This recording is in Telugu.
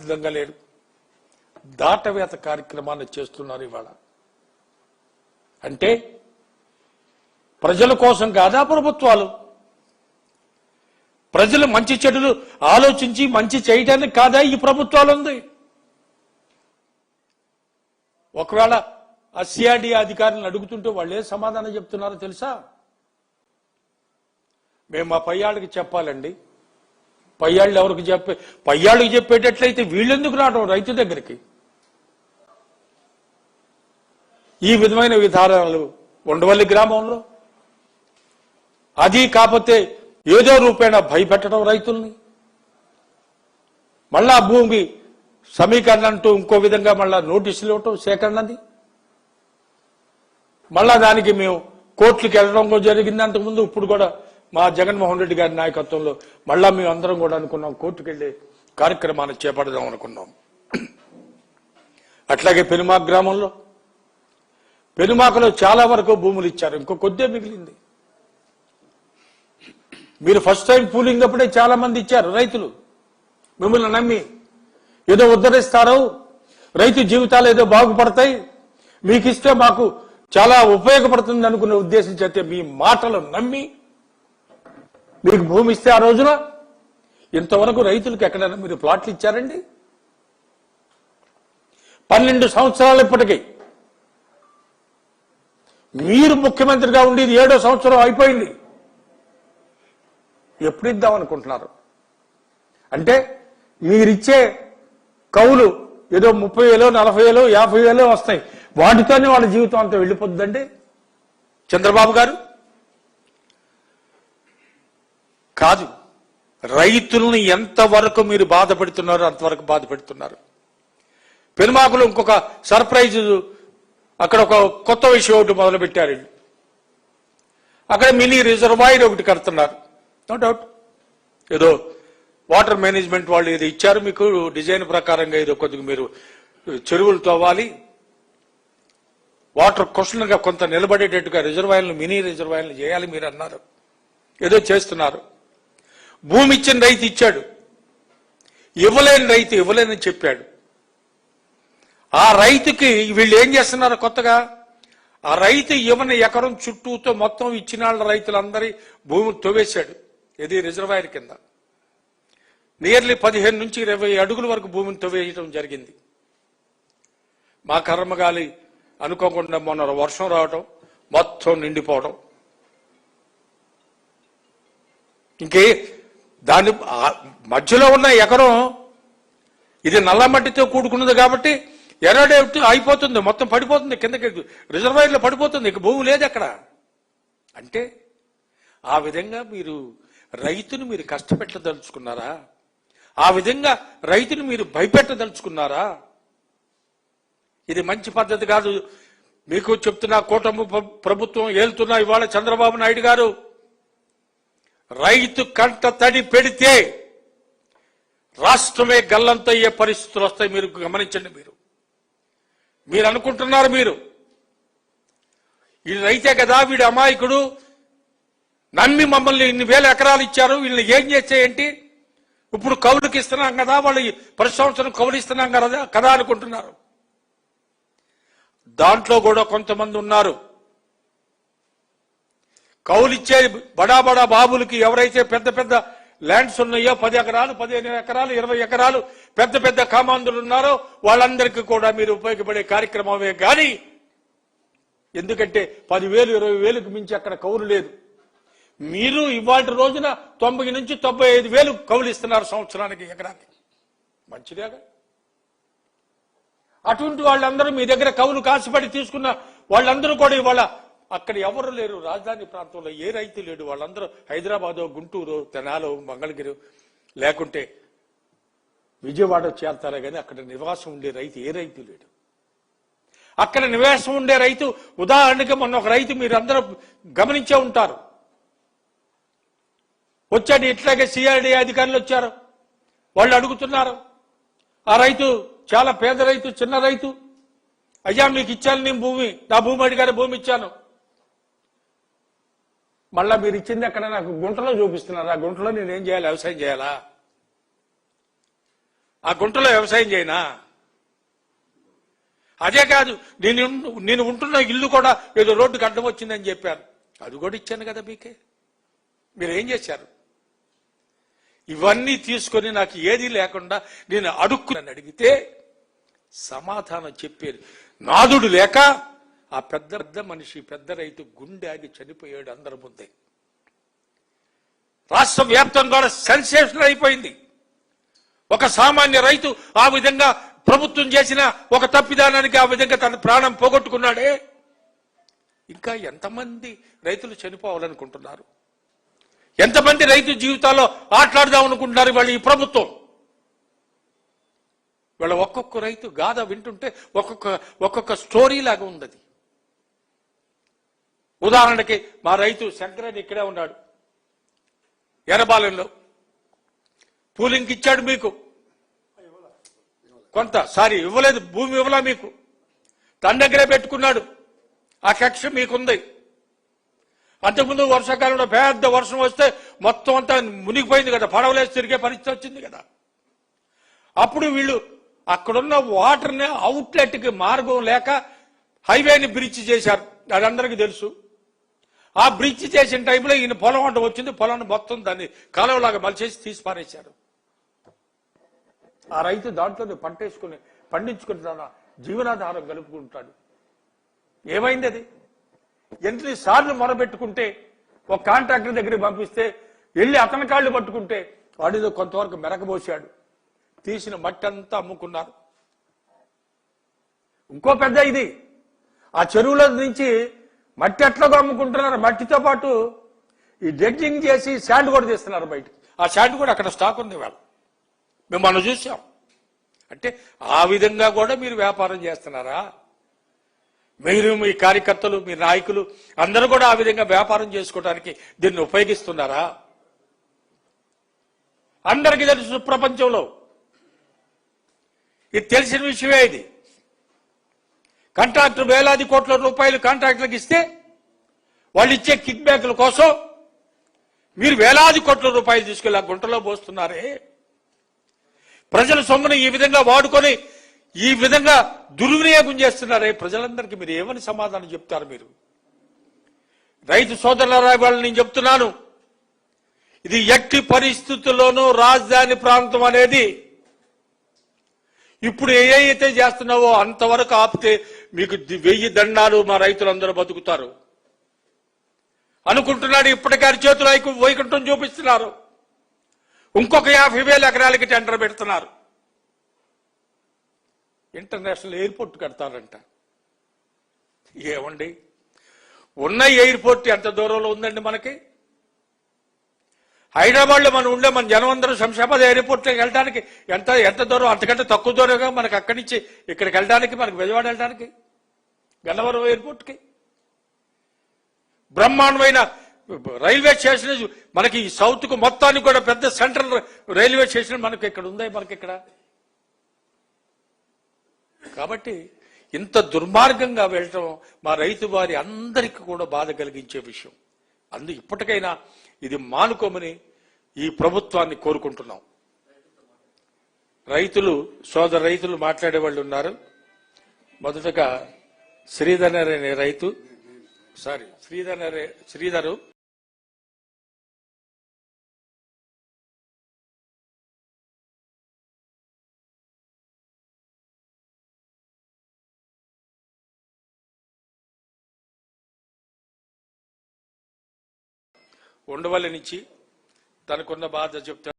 సిద్ధంగా లేడు. దాటవేత కార్యక్రమాన్ని చేస్తున్నారు ఇవాళ. అంటే ప్రజల కోసం కాదా ప్రభుత్వాలు? ప్రజలు మంచి చెడులు ఆలోచించి మంచి చేయడానికి కాదా ఈ ప్రభుత్వాలు ఉంది? ఒకవేళ ఆ సిఆర్డీ అధికారులను అడుగుతుంటే వాళ్ళు ఏ సమాధానం చెప్తున్నారో తెలుసా? మేము మా పయ్యాళ్ళకి చెప్పాలండి. పయ్యాళ్ళు ఎవరికి పయ్యాళ్ళకి చెప్పేటట్లయితే వీళ్ళెందుకు రావడం రైతు దగ్గరికి? ఈ విధమైన విధానాలు ఉండవల్లి గ్రామంలో, అది కాకపోతే ఏదో రూపేణ భయపెట్టడం రైతుల్ని, మళ్ళా భూమి సమీకరణ అంటూ ఇంకో విధంగా మళ్ళా నోటీసులు ఇవ్వటం సేకరణది, మళ్ళా దానికి మేము కోర్టులకు వెళ్ళడం జరిగింది. అంతకుముందు ఇప్పుడు కూడా మా జగన్మోహన్ రెడ్డి గారి నాయకత్వంలో మళ్ళా మేము అందరం కూడా అనుకున్నాం కోర్టుకు వెళ్లే కార్యక్రమాన్ని చేపడదాం అనుకున్నాం. అట్లాగే పెనుమాక గ్రామంలో, పెనుమాకలో చాలా వరకు భూములు ఇచ్చారు, ఇంకో కొద్దే మిగిలింది. మీరు ఫస్ట్ టైం పూలింగ్ అప్పుడే చాలా మంది ఇచ్చారు రైతులు, మిమ్మల్ని నమ్మి ఏదో ఉద్ధరిస్తారు, రైతు జీవితాలు ఏదో బాగుపడతాయి, మీకు ఇస్తే మాకు చాలా ఉపయోగపడుతుంది అనుకునే ఉద్దేశం చేస్తే మీ మాటలు నమ్మి మీకు భూమి ఇస్తే ఆ రోజున ఇంతవరకు రైతులకు ఎక్కడైనా మీరు ప్లాట్లు ఇచ్చారండి? 12 సంవత్సరాలు ఇప్పటికీ మీరు ముఖ్యమంత్రిగా ఉండేది 7వ సంవత్సరం అయిపోయింది. ఎప్పుడు ఇద్దాం అనుకుంటున్నారు? అంటే మీరిచ్చే కౌలు ఏదో 30,000, 40,000, 50,000 వస్తాయి, వాటితోనే వాళ్ళ జీవితం అంతా వెళ్ళిపోతుందండి చంద్రబాబు గారు. కాదు, రైతులను ఎంతవరకు మీరు బాధ పెడుతున్నారో అంతవరకు బాధ పెడుతున్నారు. పెనుమాకులు ఇంకొక సర్ప్రైజ్, అక్కడ ఒక కొత్త విషయం ఒకటి మొదలుపెట్టారు. అక్కడ మినీ రిజర్వాయర్ ఒకటి కడుతున్నారు. నో డౌట్ ఏదో వాటర్ మేనేజ్మెంట్ వాళ్ళు ఏదో ఇచ్చారు మీకు డిజైన్ ప్రకారంగా, ఏదో కొద్దిగా మీరు చెరువులు తవ్వాలి, వాటర్ క్వశ్చన్గా కొంత నిలబడేటట్టుగా రిజర్వాయర్లు, మినీ రిజర్వాయర్లు చేయాలి మీరు అన్నారు. ఏదో చేస్తున్నారు. భూమి ఇచ్చిన రైతు ఇచ్చాడు, ఇవ్వలేని రైతు ఇవ్వలేని చెప్పాడు. ఆ రైతుకి వీళ్ళు ఏం చేస్తున్నారు కొత్తగా? ఆ రైతు ఇవ్వని ఎకరం చుట్టూతో మొత్తం ఇచ్చిన వాళ్ళ రైతులందరి భూమి తవ్వేశాడు. ఇది రిజర్వాయర్ కింద నియర్లీ 15 నుంచి 20 అడుగుల వరకు భూమిని తవ్వేయడం జరిగింది. మా కర్మగాలి అనుకోకుండా మొన్న వర్షం రావడం, మొత్తం నిండిపోవడం. ఇంకే దాని మధ్యలో ఉన్న ఎకరం ఇది నల్ల మట్టితో కూడుకున్నది కాబట్టి ఎర్రడేట్ అయిపోతుంది, మొత్తం పడిపోతుంది కిందకి, రిజర్వాయర్లో పడిపోతుంది, ఇక భూమి లేదు అక్కడ. అంటే ఆ విధంగా మీరు రైతును మీరు కష్టపెట్టదలుచుకున్నారా? ఆ విధంగా రైతును మీరు భయపెట్టదలుచుకున్నారా? ఇది మంచి పద్ధతి కాదు. మీకు చెప్తున్నా, కూటమి ప్రభుత్వం ఏలుతున్నా ఇవాళ చంద్రబాబు నాయుడు గారు, రైతు కంట తడి పెడితే రాష్ట్రమే గల్లంతయ్యే పరిస్థితులు వస్తాయి. మీరు గమనించండి. మీరు అనుకుంటున్నారు మీరు వీళ్ళు రైతే కదా, వీడు అమాయకుడు, నమ్మి మమ్మల్ని ఇన్ని వేల ఎకరాలు ఇచ్చారు, వీళ్ళని ఏం చేసేయంటి, ఇప్పుడు కౌలుకి ఇస్తున్నాం కదా, వాళ్ళు ప్రతి సంవత్సరం కౌలు ఇస్తున్నాం కదా అనుకుంటున్నారు. దాంట్లో కూడా కొంతమంది ఉన్నారు, కౌలిచ్చే బడా బడా బాబులకి ఎవరైతే పెద్ద పెద్ద ల్యాండ్స్ ఉన్నాయో, 10 ఎకరాలు, 15 ఎకరాలు, 20 ఎకరాలు పెద్ద పెద్ద కామాంధులు ఉన్నారో వాళ్ళందరికీ కూడా మీరు ఉపయోగపడే కార్యక్రమమే కానీ, ఎందుకంటే 10,000, 20,000కు మించి అక్కడ కౌలు లేదు. మీరు ఇవాళ రోజున 90 నుంచి 95,000 కౌలు ఇస్తున్నారు సంవత్సరానికి ఎకరానికి. మంచిదేగా? అటువంటి వాళ్ళందరూ మీ దగ్గర కౌలు కాసిపడి తీసుకున్న వాళ్ళందరూ కూడా ఇవాళ అక్కడ ఎవరు లేరు. రాజధాని ప్రాంతంలో ఏ రైతు లేడు. వాళ్ళందరూ హైదరాబాదు, గుంటూరు, తెనాలి, మంగళగిరి లేకుంటే విజయవాడ చేరతారే కానీ అక్కడ నివాసం ఉండే రైతు ఏ రైతు లేడు. అక్కడ నివాసం ఉండే రైతు, ఉదాహరణకి మొన్న ఒక రైతు మీరు అందరూ గమనించే ఉంటారు, వచ్చాడు. ఇట్లాగే సిఆర్డీ అధికారులు వచ్చారు, వాళ్ళు అడుగుతున్నారు. ఆ రైతు చాలా పేద రైతు, చిన్న రైతు. అయ్యా మీకు ఇచ్చాను నేను భూమి, నా భూమి అడిగారు, భూమి ఇచ్చాను. మళ్ళా మీరు ఇచ్చింది అక్కడ నాకు గుంటలో చూపిస్తున్నారు. ఆ గుంటలో నేనేం చేయాలి? వ్యవసాయం చేయాలా? ఆ గుంటలో వ్యవసాయం చేయనా? అదే కాదు, నేను ఉంటున్న ఇల్లు కూడా ఏదో రోడ్డుకు అడ్డం వచ్చిందని చెప్పారు. అది కూడా ఇచ్చాను కదా మీకే. మీరేం చేశారు? ఇవన్నీ తీసుకొని నాకు ఏది లేకుండా నేను అడుక్కుని అడిగితే సమాధానం చెప్పేది నాదుడు లేక ఆ పెద్ద మనిషి, పెద్ద రైతు గుండె ఆగి చనిపోయాడు అందరి ముందే. రాష్ట్ర వ్యాప్తంగా కూడా సెన్సేషన్ అయిపోయింది. ఒక సామాన్య రైతు ఆ విధంగా ప్రభుత్వం చేసిన ఒక తప్పిదానానికి ఆ విధంగా తన ప్రాణం పోగొట్టుకున్నాడే. ఇంకా ఎంతమంది రైతులు చనిపోవాలనుకుంటున్నారు? ఎంతమంది రైతు జీవితాల్లో ఆటలాడదాం అనుకుంటున్నారు వాళ్ళు ఈ ప్రభుత్వం? వాళ్ళ ఒక్కొక్క రైతు గాథ వింటుంటే ఒక్కొక్క స్టోరీ లాగా ఉంది. ఉదాహరణకి మా రైతు శంకరని ఇక్కడే ఉన్నాడు, ఎర్రబాలెంలో పూలింగ్కి ఇచ్చాడు మీకు కొంత, ఇవ్వలేదు, భూమి ఇవ్వలా మీకు, తన దగ్గరే పెట్టుకున్నాడు. ఆ కక్ష మీకుంది. అంతకుముందు వర్షాకాలంలో పెద్ద వర్షం వస్తే మొత్తం అంతా మునిగిపోయింది కదా, పడవలేసి తిరిగే పరిస్థితి వచ్చింది కదా. అప్పుడు వీళ్ళు అక్కడున్న వాటర్ని అవుట్లెట్కి మార్గం లేక హైవేని బ్రిడ్జ్ చేశారు. అది అందరికీ తెలుసు. ఆ బ్రిడ్జ్ చేసిన టైంలో ఈయన పొలం అంట వచ్చింది, పొలాన్ని మొత్తం దాన్ని కాలువలాగా మలిచేసి తీసి పారేశారు. ఆ రైతు దాంట్లోనే పంటేసుకుని పండించుకుని తన జీవనాధారం గలుపుకుంటాడు. ఏమైంది అది? ఎన్నిసార్లు మొరబెట్టుకుంటే ఒక కాంట్రాక్టర్ దగ్గరికి పంపిస్తే వెళ్ళి అతని కాళ్ళు పట్టుకుంటే వాడిలో కొంతవరకు మెరకబోసాడు. తీసిన మట్టి అంతా అమ్ముకున్నారు. ఇంకో పెద్ద ఇది, ఆ చెరువుల నుంచి మట్టి ఎట్లాగో అమ్ముకుంటున్నారు. మట్టితో పాటు ఈ డెడ్జింగ్ చేసి శాండ్ కూడా తీస్తున్నారు బయటకు. ఆ శాండ్ కూడా అక్కడ స్టాక్ ఉంది వాళ్ళు, మేము మనం చూసాం. అంటే ఆ విధంగా కూడా మీరు వ్యాపారం చేస్తున్నారా? మీరు, మీ కార్యకర్తలు, మీ నాయకులు అందరూ కూడా ఆ విధంగా వ్యాపారం చేసుకోవడానికి దీన్ని ఉపయోగిస్తున్నారా? అందరికీ తెలుసు, ప్రపంచంలో ఇది తెలిసిన విషయమే. ఇది కాంట్రాక్టర్ వేలాది కోట్ల రూపాయలు కాంట్రాక్టర్లకు ఇస్తే వాళ్ళు ఇచ్చే కిక్ బ్యాక్ల కోసం మీరు వేలాది కోట్ల రూపాయలు తీసుకెళ్ళి ఆ గుంటలో పోస్తున్నారే. ప్రజల సొమ్మును ఈ విధంగా వాడుకొని ఈ విధంగా దుర్వినియోగం చేస్తున్నారే. ప్రజలందరికీ మీరు ఏమని సమాధానం చెప్తారు? మీరు రైతు సోదరులారా, వాళ్ళని నేను చెప్తున్నాను, ఇది ఎట్టి పరిస్థితుల్లోనూ రాజధాని ప్రాంతం అనేది ఇప్పుడు ఏదైతే చేస్తున్నావో అంతవరకు ఆపితే మీకు 1000 దండాలు, మా రైతులందరూ బతుకుతారు అనుకుంటున్నాడు. ఇప్పటికే చేతులు వైకుంఠం చూపిస్తున్నారు. ఇంకొక 50,000 ఎకరాలకి టెండర్ పెడుతున్నారు. ఇంటర్నేషనల్ ఎయిర్పోర్ట్ కడతారంట. ఏమండి, ఉన్న ఎయిర్పోర్ట్ ఎంత దూరంలో ఉందండి మనకి? హైదరాబాద్లో మన జనం అందరూ శంషాబాద్ ఎయిర్పోర్ట్కి వెళ్ళడానికి ఎంత దూరం? అంతకంటే తక్కువ దూరంగా మనకి అక్కడి నుంచి ఇక్కడికి వెళ్ళడానికి, మనకి విజయవాడ వెళ్ళడానికి, గన్నవరం ఎయిర్పోర్ట్కి. బ్రహ్మాండమైన రైల్వే స్టేషన్ మనకి సౌత్ కు మొత్తానికి కూడా పెద్ద సెంట్రల్ రైల్వే స్టేషన్ మనకి ఇక్కడ ఉంది, మనకి ఇక్కడ. కాబట్టి ఇంత దుర్మార్గంగా వెళ్ళటం మా రైతు వారి అందరికీ కూడా బాధ కలిగించే విషయం. అందుకు ఇప్పటికైనా ఇది మానుకోమని ఈ ప్రభుత్వాన్ని కోరుకుంటున్నాం. రైతులు మాట్లాడే వాళ్ళు ఉన్నారు. మొదటగా శ్రీధర్ అనే రైతు, శ్రీధరు. ఉండవల్లి నుంచి తనకున్న బాధ చెప్తాడు.